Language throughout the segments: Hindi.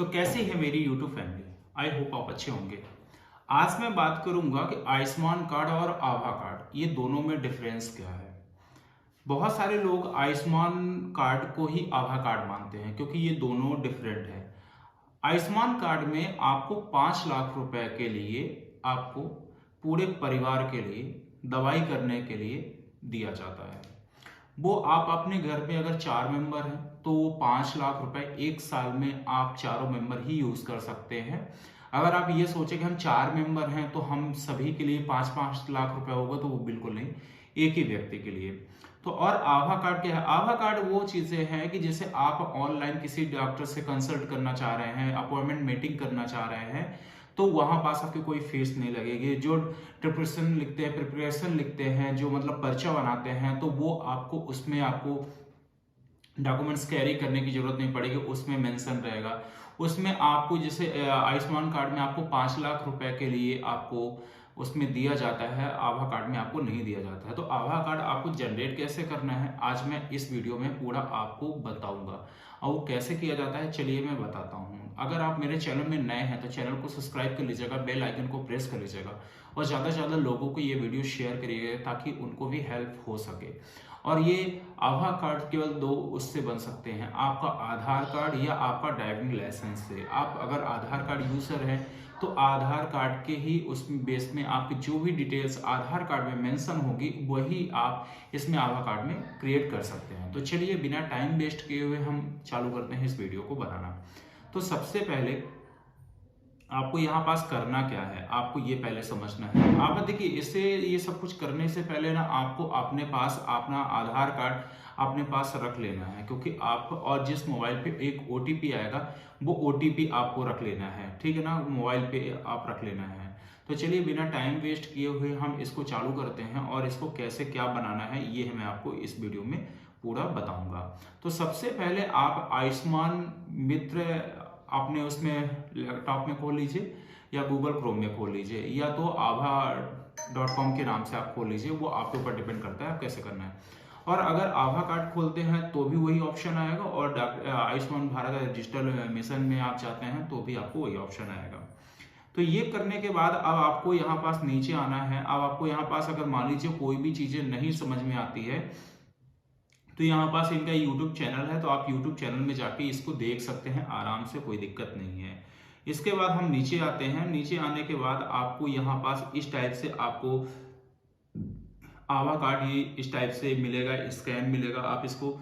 तो कैसी है मेरी यूट्यूब फैमिली। आई होप आप अच्छे होंगे। आज मैं बात करूंगा कि आयुष्मान कार्ड और आभा कार्ड ये दोनों में डिफरेंस क्या है। बहुत सारे लोग आयुष्मान कार्ड को ही आभा कार्ड मानते हैं क्योंकि ये दोनों डिफरेंट है। आयुष्मान कार्ड में आपको 5 लाख रुपए के लिए आपको पूरे परिवार के लिए दवाई करने के लिए दिया जाता है। वो आप अपने घर में अगर 4 मेंबर हैं तो वो 5 लाख रुपए एक साल में आप चारों मेंबर ही यूज कर सकते हैं। अगर आप ये सोचे कि हम 4 मेंबर हैं तो हम सभी के लिए 5-5 लाख रुपए होगा, तो वो बिल्कुल नहीं, एक ही व्यक्ति के लिए। तो और आभा कार्ड क्या है? आभा कार्ड वो चीजें हैं कि जैसे आप ऑनलाइन किसी डॉक्टर से कंसल्ट करना चाह रहे हैं, अपॉइंटमेंट मीटिंग करना चाह रहे हैं, तो वहां पास आपकी कोई फीस नहीं लगेगी। जो प्रिपरेशन लिखते हैं, जो मतलब पर्चा बनाते हैं, तो वो आपको उसमें आपको डॉक्यूमेंट्स कैरी करने की जरूरत नहीं पड़ेगी, उसमें मेंशन रहेगा। उसमें आपको जैसे आयुष्मान कार्ड में आपको 5 लाख रुपए के लिए आपको उसमें दिया जाता है, आभा कार्ड में आपको नहीं दिया जाता है। तो आभा कार्ड आपको जनरेट कैसे करना है आज मैं इस वीडियो में पूरा आपको बताऊंगा, और वो कैसे किया जाता है चलिए मैं बताता हूँ। अगर आप मेरे चैनल में नए हैं तो चैनल को सब्सक्राइब कर लीजिएगा, बेल आइकन को प्रेस कर लीजिएगा और ज़्यादा से ज़्यादा लोगों को ये वीडियो शेयर करिएगा ताकि उनको भी हेल्प हो सके। और ये आभा कार्ड केवल दो उससे बन सकते हैं, आपका आधार कार्ड या आपका ड्राइविंग लाइसेंस से। आप अगर आधार कार्ड यूजर हैं तो आधार कार्ड के ही उस बेस में आपकी जो भी डिटेल्स आधार कार्ड में मेंशन होगी वही आप इसमें आभा कार्ड में क्रिएट कर सकते हैं। तो चलिए बिना टाइम वेस्ट किए हुए हम चालू करते हैं इस वीडियो को बनाना। तो सबसे पहले आपको यहाँ पास करना क्या है, आपको ये पहले समझना है। आप देखिए, इससे ये सब कुछ करने से पहले ना आपको अपने पास अपना आधार कार्ड अपने पास रख लेना है, क्योंकि आप और जिस मोबाइल पे एक ओटीपी आएगा वो ओटीपी आपको रख लेना है, ठीक है ना, मोबाइल पे आप रख लेना है। तो चलिए बिना टाइम वेस्ट किए हुए हम इसको चालू करते हैं और इसको कैसे क्या बनाना है ये मैं आपको इस वीडियो में पूरा बताऊंगा। तो सबसे पहले आप आयुष्मान मित्र आपने उसमें लैपटॉप में खोल लीजिए या गूगल क्रोम में खोल लीजिए या तो आभा.com के नाम से आप खोल लीजिए, वो आपके ऊपर डिपेंड करता है आप कैसे करना है। और अगर आभा कार्ड खोलते हैं तो भी वही ऑप्शन आएगा, और आयुष्मान भारत डिजिटल मिशन में आप चाहते हैं तो भी आपको वही ऑप्शन आएगा। तो ये करने के बाद अब आपको यहाँ पास नीचे आना है। अब आपको यहाँ पास अगर मान लीजिए कोई भी चीजें नहीं समझ में आती है तो यहाँ पास इनका यूट्यूब चैनल है, तो आप यूट्यूब चैनल में जाके इसको देख सकते हैं आराम से, कोई दिक्कत नहीं है। इसके बाद हम नीचे आते हैं। नीचे आने के बाद आपको यहाँ पास इस टाइप से आपको आभा कार्ड ही इस टाइप से मिलेगा, स्कैन मिलेगा। आप इसको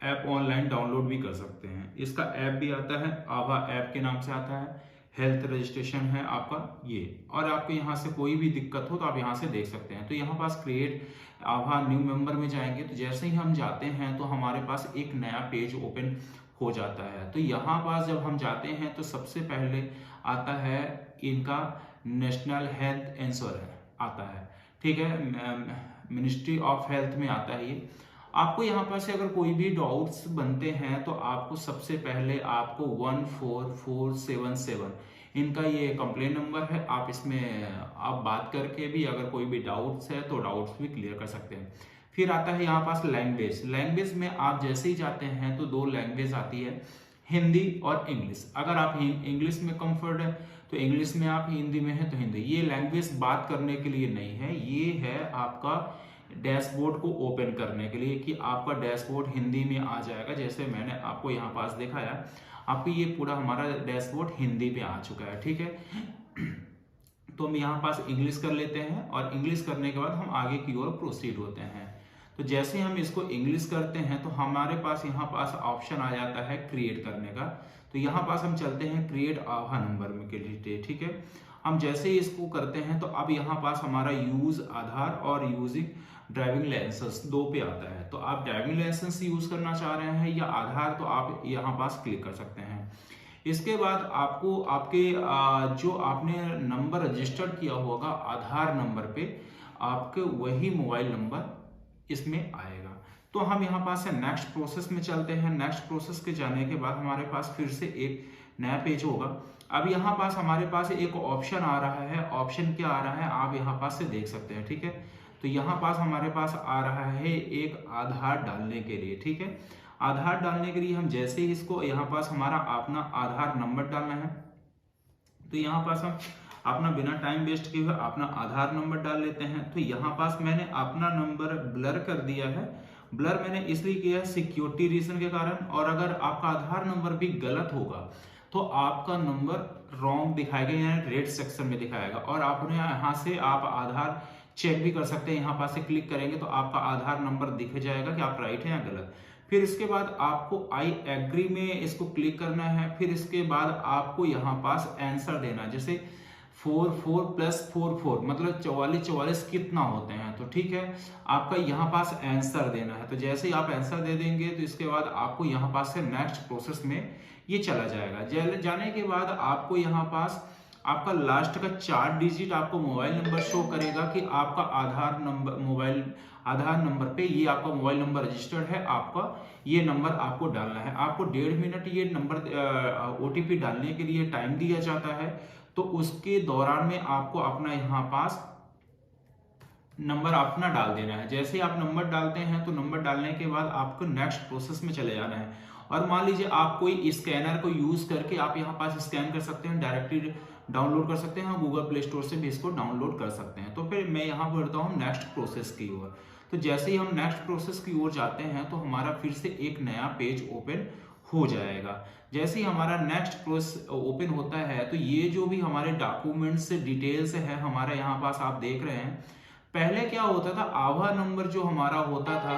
ऐप ऑनलाइन डाउनलोड भी कर सकते हैं। इसका ऐप भी आता है, आभा ऐप के नाम से आता है, हेल्थ रजिस्ट्रेशन है आपका ये। और आपको यहाँ से कोई भी दिक्कत हो तो आप यहाँ से देख सकते हैं। तो यहाँ पास क्रिएट आभा न्यू मेंबर में जाएंगे तो जैसे ही हम जाते हैं तो हमारे पास एक नया पेज ओपन हो जाता है। तो यहाँ पास जब हम जाते हैं तो सबसे पहले आता है इनका नेशनल हेल्थ इंश्योरेंस आता है, ठीक है, मिनिस्ट्री ऑफ हेल्थ में आता है ये। आपको यहाँ पर से अगर कोई भी डाउट्स बनते हैं तो आपको सबसे पहले आपको 14477 इनका ये कंप्लेन नंबर है। आप इसमें आप बात करके भी अगर कोई भी डाउट्स है तो डाउट्स भी क्लियर कर सकते हैं। फिर आता है यहाँ पास लैंग्वेज में आप जैसे ही जाते हैं तो 2 लैंग्वेज आती है, हिंदी और इंग्लिश। अगर आप इंग्लिश में कंफर्ट है तो इंग्लिश में, आप हिंदी में है तो हिंदी। ये लैंग्वेज बात करने के लिए नहीं है, ये है आपका डैशबोर्ड को ओपन करने के लिए कि आपका डैशबोर्ड हिंदी में आ जाएगा। जैसे मैंने आपको यहाँ पास दिखाया, आपको ये पूरा हमारा डैशबोर्ड हिंदी पे आ चुका है, ठीक है। तो हम यहाँ पास इंग्लिश कर लेते हैं और इंग्लिश करने के बाद हम आगे की ओर प्रोसीड होते हैं। तो जैसे हम इसको इंग्लिश करते हैं तो हमारे पास यहाँ पास ऑप्शन आ जाता है क्रिएट करने का। तो यहाँ पास हम चलते हैं क्रिएट आभा नंबर में के लिए, ठीक है। हम जैसे ही इसको करते हैं तो अब यहाँ पास हमारा यूज आधार और यूजिंग ड्राइविंग लाइसेंस 2 पे आता है। तो आप ड्राइविंग लाइसेंस यूज करना चाह रहे हैं या आधार, तो आप यहाँ पास क्लिक कर सकते हैं। इसके बाद आपको आपके जो आपने नंबर रजिस्टर्ड किया होगा आधार नंबर पे, आपके वही मोबाइल नंबर इसमें आएगा। तो हम यहाँ पास से नेक्स्ट प्रोसेस में चलते हैं। नेक्स्ट प्रोसेस के जाने के बाद हमारे पास फिर से एक नया पेज होगा। अब यहाँ पास हमारे पास एक ऑप्शन आ रहा है। ऑप्शन क्या आ रहा है आप यहाँ पास से देख सकते हैं, ठीक है। तो यहाँ पास हमारे पास आ रहा है एक आधार डालने के लिए, ठीक है। आधार डालने के लिए हम जैसे ही इसको यहाँ पास हमारा अपना आधार नंबर डालना है, तो यहाँ पास हम अपना बिना टाइम वेस्ट किए हुए अपना आधार नंबर डाल लेते हैं। तो यहाँ पास मैंने अपना नंबर ब्लर कर दिया है। ब्लर मैंने इसलिए किया है सिक्योरिटी रीजन के कारण, और अगर आपका आधार नंबर भी गलत होगा तो आपका नंबर रॉन्ग दिखाएगा, यानी रेड सेक्शन में दिखाएगा, और आपने यहाँ से आप आधार चेक भी कर सकते हैं। यहाँ पास से क्लिक करेंगे तो आपका आधार नंबर दिख जाएगा कि आप राइट हैं या गलत। फिर इसके बाद आपको आई एग्री में इसको क्लिक करना है। फिर इसके बाद आपको यहाँ पास आंसर देना है, जैसे 4 4 + 4 4 मतलब 44 44 कितना होते हैं। तो ठीक है, आपका यहाँ पास आंसर देना है। तो जैसे ही आप आंसर दे देंगे तो इसके बाद आपको यहाँ पास से नेक्स्ट प्रोसेस में ये चला जाएगा। जाने के बाद आपको यहाँ पास आपका लास्ट का 4 डिजिट आपको मोबाइल नंबर शो करेगा कि आपका आधार नंबर पे ये आपका मोबाइल नंबर रजिस्टर्ड है, आपका ये नंबर आपको डालना है। आपको 1.5 मिनट ये नंबर OTP डालने के लिए टाइम दिया जाता है। तो उसके दौरान में आपको अपना यहाँ पास नंबर अपना डाल देना है। जैसे आप नंबर डालते हैं तो नंबर डालने के बाद आपको नेक्स्ट प्रोसेस में चले जाना है। और मान लीजिए आप कोई स्कैनर को यूज करके आप यहाँ पास स्कैन कर सकते हैं, डायरेक्टली डाउनलोड कर सकते हैं, गूगल प्ले स्टोर से भी इसको डाउनलोड कर सकते हैं। तो फिर मैं यहाँ बढ़ता हूँ नेक्स्ट प्रोसेस की ओर। तो जैसे ही हम नेक्स्ट प्रोसेस की ओर जाते हैं तो हमारा फिर से एक नया पेज ओपन हो जाएगा। जैसे ही हमारा नेक्स्ट प्रोसेस ओपन होता है तो ये जो भी हमारे डॉक्यूमेंट्स डिटेल्स है हमारा यहाँ पास आप देख रहे हैं। पहले क्या होता था, आभा नंबर जो हमारा होता था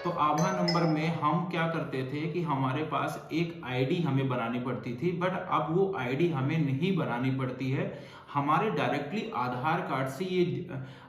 तो आभा नंबर में हम क्या करते थे कि हमारे पास एक आईडी हमें बनानी पड़ती थी, बट अब वो आईडी हमें नहीं बनानी पड़ती है। हमारे डायरेक्टली आधार कार्ड से ये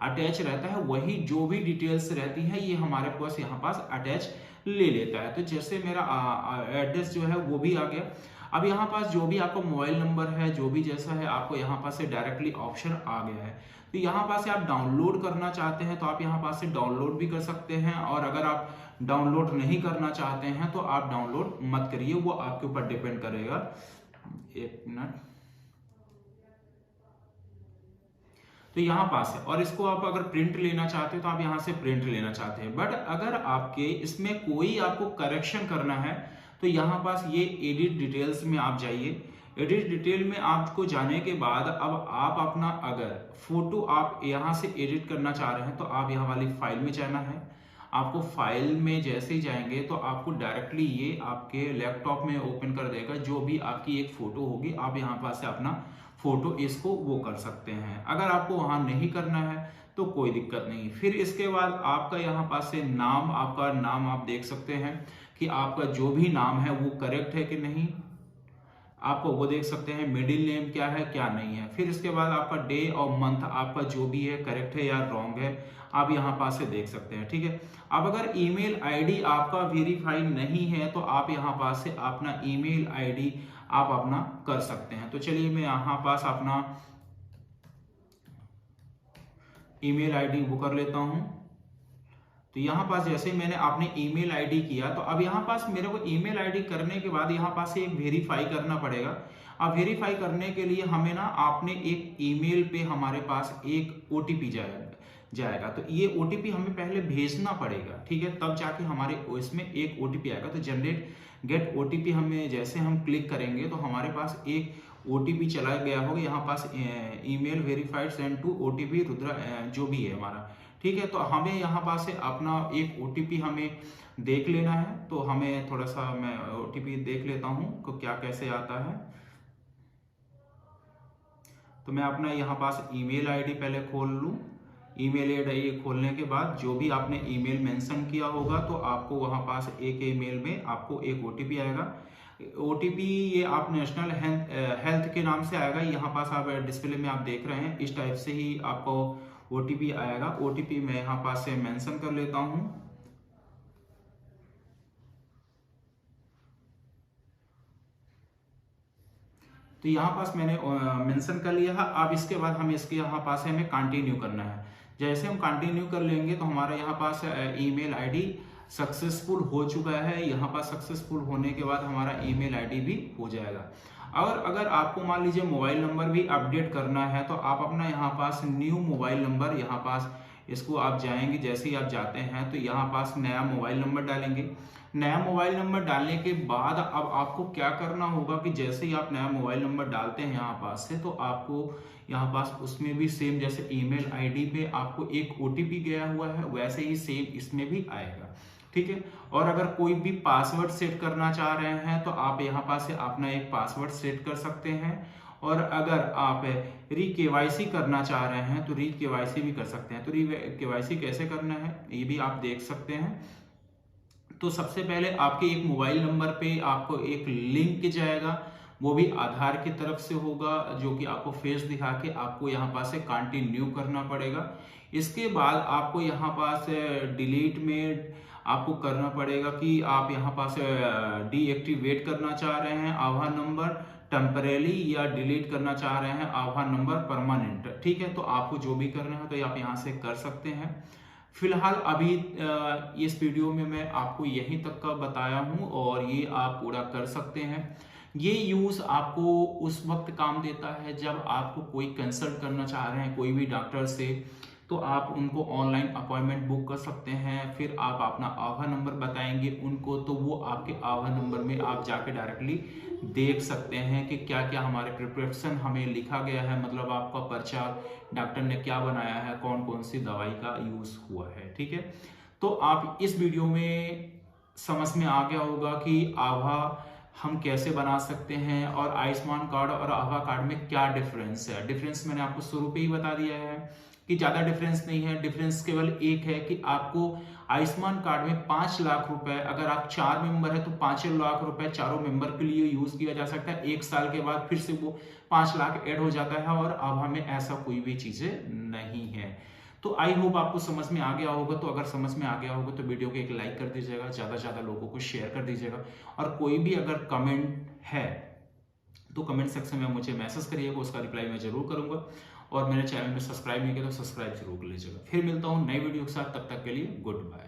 अटैच रहता है, वही जो भी डिटेल्स रहती है ये हमारे पास यहाँ पास अटैच ले लेता है। तो जैसे मेरा एड्रेस जो है वो भी आ गया। अब यहाँ पास जो भी आपका मोबाइल नंबर है, जो भी जैसा है, आपको यहाँ पास से डायरेक्टली ऑप्शन आ गया है। तो यहाँ पास से आप डाउनलोड करना चाहते हैं तो आप यहाँ पास से डाउनलोड भी कर सकते हैं, और अगर आप डाउनलोड नहीं करना चाहते हैं तो आप डाउनलोड मत करिए, वो आपके ऊपर डिपेंड करेगा। एक मिनट। तो यहाँ पास है, और इसको आप अगर प्रिंट लेना चाहते हो तो आप यहाँ से प्रिंट लेना चाहते हैं। बट अगर आपके इसमें कोई आपको करेक्शन करना है तो यहाँ पास ये एडिट डिटेल्स में आप जाइए। एडिट डिटेल में आपको जाने के बाद अब आप अपना अगर फोटो आप यहाँ से एडिट करना चाह रहे हैं तो आप यहाँ वाली फाइल में जाना है। आपको फाइल में जैसे ही जाएंगे तो आपको डायरेक्टली ये आपके लैपटॉप में ओपन कर देगा। जो भी आपकी एक फोटो होगी आप यहाँ पास से अपना फोटो इसको वो कर सकते हैं। अगर आपको वहां नहीं करना है तो कोई दिक्कत नहीं। फिर इसके बाद आपका यहाँ पास से नाम, आपका नाम आप देख सकते हैं कि आपका जो भी नाम है वो करेक्ट है कि नहीं, आपको वो देख सकते हैं। मिडिल नेम क्या है क्या नहीं है। फिर इसके बाद आपका डे और मंथ आपका जो भी है करेक्ट है या रॉन्ग है, आप यहाँ पास से देख सकते हैं। ठीक है। अब अगर ईमेल आईडी आपका वेरीफाई नहीं है तो आप यहाँ पास से अपना ईमेल आईडी आप अपना कर सकते हैं। तो चलिए मैं यहाँ पास अपना ईमेल आईडी वो कर लेता हूँ। तो यहाँ पास जैसे मैंने आपने ईमेल आईडी किया तो अब यहाँ पास मेरे को ईमेल आईडी करने के बाद यहाँ पास से एक वेरीफाई करना पड़ेगा। अब वेरीफाई करने के लिए हमें ना आपने एक ईमेल पे हमारे पास एक ओटीपी जाएगा। तो ये ओटीपी हमें पहले भेजना पड़ेगा, ठीक है, तब जाके हमारे इसमें एक ओटीपी आएगा। तो जनरेट गेट ओटीपी हमें जैसे हम क्लिक करेंगे तो हमारे पास एक ओटीपी चला गया होगा। यहाँ पास email verified send to OTP Rudra जो भी है हमारा, ठीक है। तो हमें यहाँ पास से अपना एक ओटीपी हमें देख लेना है। तो हमें थोड़ा सा मैं ओटीपी देख लेता हूँ तो क्या कैसे आता है। तो मैं अपना यहाँ पास ईमेल आईडी पहले खोल लूँ। ईमेल आईडी खोलने के बाद जो भी आपने ईमेल मेंशन किया होगा तो आपको वहाँ पास एक ईमेल में आपको एक ओटीपी आएगा। ओटीपी ये आप नेशनल हेल्थ के नाम से आएगा। यहाँ पास आप डिस्प्ले में आप देख रहे हैं, इस टाइप से ही आपको ओटीपी आएगा। ओटीपी मैं यहाँ पास से मेंशन कर लेता हूँ। तो यहाँ पास मैंने मेंशन कर लिया है। अब इसके बाद हम इसके यहाँ पास हमें कंटिन्यू करना है। जैसे हम कंटिन्यू कर लेंगे तो हमारा यहाँ पास ईमेल आईडी सक्सेसफुल हो चुका है। यहाँ पास सक्सेसफुल होने के बाद हमारा ईमेल आईडी भी हो जाएगा। और अगर आपको मान लीजिए मोबाइल नंबर भी अपडेट करना है तो आप अपना यहाँ पास न्यू मोबाइल नंबर यहाँ पास इसको आप जाएंगे। जैसे ही आप जाते हैं तो यहाँ पास नया मोबाइल नंबर डालेंगे। नया मोबाइल नंबर डालने के बाद अब आपको क्या करना होगा कि जैसे ही आप नया मोबाइल नंबर डालते हैं यहाँ पास से, तो आपको यहाँ पास उसमें भी सेम जैसे ईमेल आईडी पे आपको एक ओटीपी गया हुआ है, वैसे ही सेम इसमें भी आएगा, ठीक है। और अगर कोई भी पासवर्ड सेट करना चाह रहे हैं तो आप यहाँ पास से अपना एक पासवर्ड सेट कर सकते हैं। और अगर आप री केवाईसी करना चाह रहे हैं तो री केवाईसी भी कर सकते हैं। तो री केवाईसी कैसे करना है ये भी आप देख सकते हैं। तो सबसे पहले आपके एक मोबाइल नंबर पे आपको एक लिंक जाएगा, वो भी आधार की तरफ से होगा, जो कि आपको फेस दिखा के आपको यहाँ पास से कंटिन्यू करना पड़ेगा। इसके बाद आपको यहाँ पास डिलीट में आपको करना पड़ेगा कि आप यहाँ पास डीएक्टिवेट करना चाह रहे हैं आधार नंबर टेम्परेली या डिलीट करना चाह रहे हैं आधार नंबर परमानेंट, ठीक है। तो आपको जो भी करना है तो आप यहाँ से कर सकते हैं। फिलहाल अभी इस वीडियो में मैं आपको यहीं तक का बताया हूं और ये आप पूरा कर सकते हैं। ये यूज आपको उस वक्त काम देता है जब आपको कोई कंसल्ट करना चाह रहे हैं कोई भी डॉक्टर से, तो आप उनको ऑनलाइन अपॉइंटमेंट बुक कर सकते हैं। फिर आप अपना आधार नंबर बताएंगे उनको, तो वो आपके आधार नंबर में आप जाके डायरेक्टली देख सकते हैं कि क्या क्या हमारे प्रिस्क्रिप्शन हमें लिखा गया है, मतलब आपका पर्चा डॉक्टर ने क्या बनाया है, कौन कौन सी दवाई का यूज हुआ है, ठीक है। तो आप इस वीडियो में समझ में आ गया होगा कि आभा हम कैसे बना सकते हैं और आयुष्मान कार्ड और आभा कार्ड में क्या डिफरेंस है। डिफरेंस मैंने आपको शुरू पे ही बता दिया है कि ज्यादा डिफरेंस नहीं है। डिफरेंस केवल एक है कि आपको आयुष्मान कार्ड में 5 लाख रुपए, अगर आप 4 मेंबर है तो 5 लाख रुपए चारों मेंबर के लिए यूज किया जा सकता है। 1 साल के बाद फिर से वो 5 लाख ऐड हो जाता है और आभा में ऐसा कोई भी चीजें नहीं है। तो आई होप आपको समझ में आ गया होगा। तो अगर समझ में आ गया होगा तो वीडियो को एक लाइक कर दीजिएगा, ज्यादा से ज्यादा लोगों को शेयर कर दीजिएगा। और कोई भी अगर कमेंट है तो कमेंट सेक्शन में मुझे मैसेज करिएगा, उसका रिप्लाई मैं जरूर करूंगा। और मेरे चैनल में सब्सक्राइब नहीं किया तो सब्सक्राइब जरूर कर लीजिएगा। फिर मिलता हूं नई वीडियो के साथ, तब तक के लिए गुड बाय।